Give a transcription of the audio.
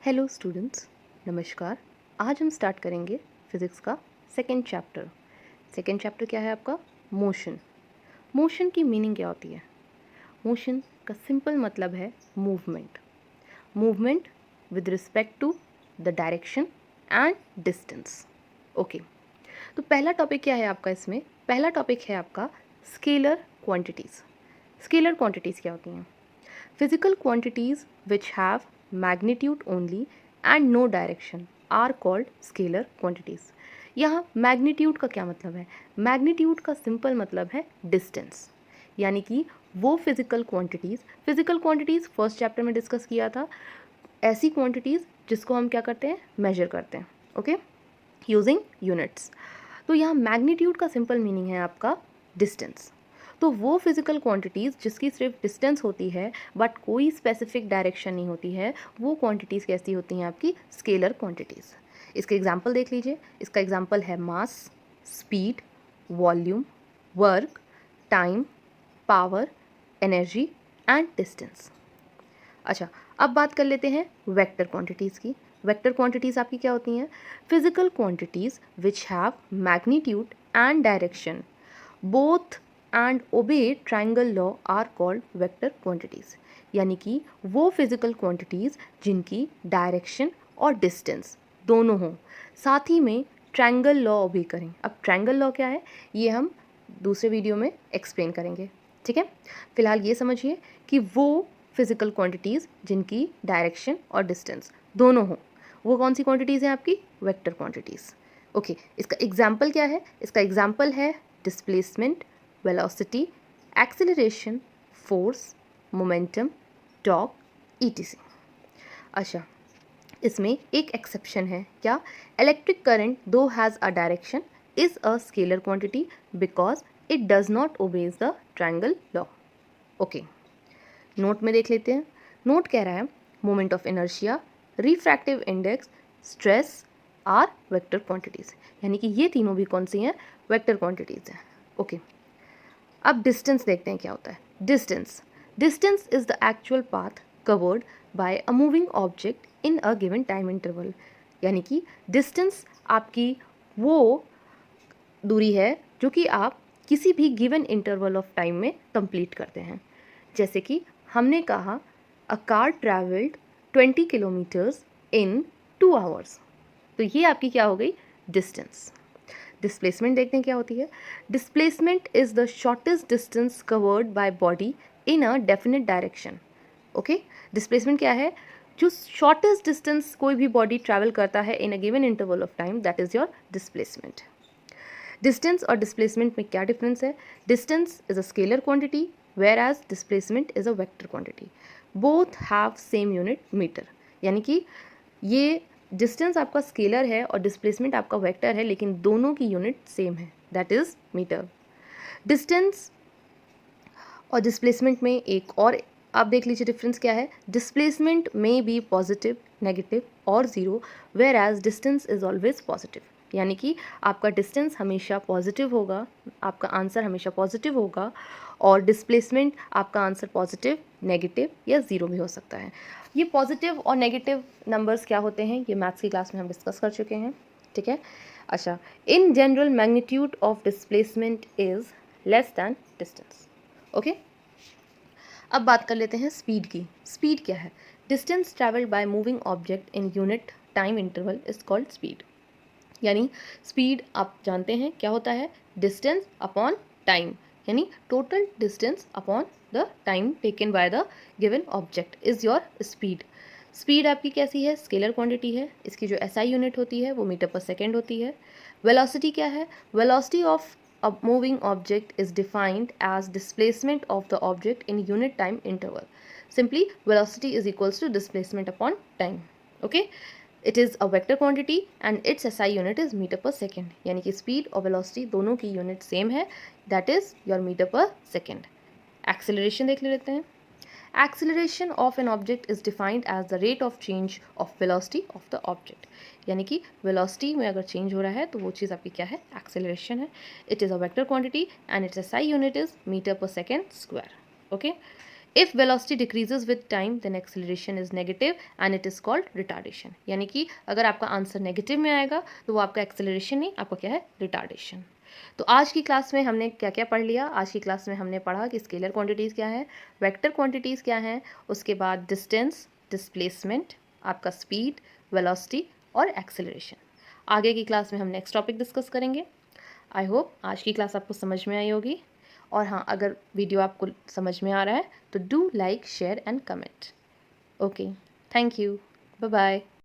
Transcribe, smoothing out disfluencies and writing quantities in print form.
Hello students, नमस्कार। आज हम स्टार्ट करेंगे फिज़िक्स का सेकेंड चैप्टर। सेकेंड चैप्टर क्या है आपका? मोशन। मोशन की मीनिंग क्या होती है? मोशन का सिंपल मतलब है movement. Movement with respect to the direction and distance. Okay, तो पहला टॉपिक क्या है आपका इसमें? पहला टॉपिक है आपका स्केलर क्वांटिटीज़। स्केलर क्वांटिटीज़ क्या होती हैं? Physical quantities which have magnitude only and no direction are called scalar quantities. यहाँ मैग्नीट्यूड का क्या मतलब है? मैग्नीट्यूड का सिंपल मतलब है डिस्टेंस, यानी कि वो फिजिकल क्वांटिटीज़ फर्स्ट चैप्टर में डिस्कस किया था, ऐसी क्वांटिटीज़ जिसको हम क्या करते हैं? मेजर करते हैं, ओके, यूजिंग यूनिट्स। तो यहाँ मैग्नीट्यूड का सिंपल मीनिंग है आपका डिस्टेंस। तो वो फिजिकल क्वांटिटीज़ जिसकी सिर्फ डिस्टेंस होती है बट कोई स्पेसिफिक डायरेक्शन नहीं होती है, वो क्वांटिटीज़ कैसी होती हैं? आपकी स्केलर क्वांटिटीज़। इसके एग्जांपल देख लीजिए। इसका एग्जांपल है mass, speed, volume, work, time, power, energy and distance. अच्छा, अब बात कर लेते हैं वेक्टर क्वांटिटीज़ की। वेक्टर क्वांटिटीज़ आपकी क्या होती हैं? Physical quantities which have magnitude and direction both and obey triangle law are called vector quantities. यानी कि वो फिजिकल क्वांटिटीज़ जिनकी डायरेक्शन और डिस्टेंस दोनों हों, साथ ही में ट्रायंगल लॉ ओबे करें। अब ट्रायंगल लॉ क्या है, ये हम दूसरे वीडियो में एक्सप्लेन करेंगे, ठीक है। फिलहाल ये समझिए कि वो फिजिकल क्वांटिटीज़ जिनकी डायरेक्शन और डिस्टेंस दोनों हों, वो कौन सी क्वांटिटीज़ हैं? आपकी वेक्टर क्वांटिटीज़। ओके, इसका एग्जाम्पल क्या है? इसका एग्जाम्पल है displacement, velocity, acceleration, force, momentum, torque, etc. अच्छा, इसमें एक एक्सेप्शन है। क्या? इलेक्ट्रिक करंट दो has a direction is a scalar quantity because it does not obeys the triangle law. Okay, note में देख लेते हैं। नोट कह रहा है moment of inertia, refractive index, stress are vector quantities. यानी कि ये तीनों भी कौन सी हैं? वेक्टर क्वांटिटीज़ हैं। ओके, अब डिस्टेंस देखते हैं क्या होता है। Distance is the actual path covered by a moving object in a given time interval. यानी कि डिस्टेंस आपकी वो दूरी है जो कि आप किसी भी गिवन इंटरवल ऑफ टाइम में कंप्लीट करते हैं। जैसे कि हमने कहा a car travelled 20 kilometres in 2 hours, तो ये आपकी क्या हो गई? डिस्टेंस। डिस्प्लेसमेंट देखते हैं क्या होती है। Displacement is the shortest distance covered by body in a definite direction. Okay, displacement क्या है? जो शॉर्टेस्ट डिस्टेंस कोई भी बॉडी ट्रैवल करता है in a given interval of time, that is your displacement. Distance और डिस्प्लेसमेंट में क्या डिफरेंस है? Distance is a scalar quantity whereas displacement is a vector quantity. Both have same unit metre. यानी कि ये distance आपका scalar है और डिस्प्लेसमेंट आपका वेक्टर है, लेकिन दोनों की यूनिट सेम है, दैट इज मीटर। डिस्टेंस और डिस्प्लेसमेंट में एक और आप देख लीजिए डिफरेंस क्या है। डिस्प्लेसमेंट में बी पॉजिटिव, नेगेटिव और zero, whereas distance is always positive. यानी कि आपका डिस्टेंस हमेशा पॉजिटिव होगा, आपका आंसर हमेशा पॉजिटिव होगा, और डिस्प्लेसमेंट आपका आंसर पॉजिटिव, नेगेटिव या ज़ीरो भी हो सकता है। ये पॉजिटिव और नेगेटिव नंबर्स क्या होते हैं, ये मैथ्स की क्लास में हम डिस्कस कर चुके हैं, ठीक है। अच्छा, in general magnitude of displacement is less than distance. Okay, अब बात कर लेते हैं स्पीड की। स्पीड क्या है? Distance travelled by moving object in unit time interval is called speed. यानी स्पीड आप जानते हैं क्या होता है? डिस्टेंस अपॉन टाइम, यानी total distance upon the time taken by the given object is your speed. Speed आपकी कैसी है? स्केलर क्वांटिटी है। इसकी जो एसआई यूनिट होती है वो मीटर पर सेकेंड होती है। वेलोसिटी क्या है? Velocity of a moving object is defined as displacement of the object in unit time interval. Simply, velocity is equals to displacement upon time. Okay, it is a vector quantity and its SI unit is meter per second. यानी कि speed और velocity दोनों की unit same है, that is your meter per second. Acceleration देख लेते हैं। Acceleration of an object is defined as the rate of change of velocity of the object. यानी कि velocity में अगर change हो रहा है तो वो चीज़ आपकी क्या है? Acceleration है। It is a vector quantity and its SI unit is meter per second square. Okay? If velocity decreases with time then acceleration is negative and it is called retardation. यानी कि अगर आपका आंसर नेगेटिव में आएगा तो वो आपका acceleration नहीं, आपका क्या है, रिटार्डेशन। तो आज की क्लास में हमने क्या क्या पढ़ लिया? आज की क्लास में हमने पढ़ा कि स्केलर क्वांटिटीज़ क्या है, वेक्टर क्वांटिटीज़ क्या हैं, उसके बाद डिस्टेंस, डिस्प्लेसमेंट, आपका स्पीड, वेलोसिटी और एक्सेलरेशन। आगे की क्लास में हम नेक्स्ट टॉपिक डिस्कस करेंगे। आई होप आज की क्लास आपको समझ में आई होगी। और हाँ, अगर वीडियो आपको समझ में आ रहा है तो do like, share and comment. Okay, thank you, bye bye.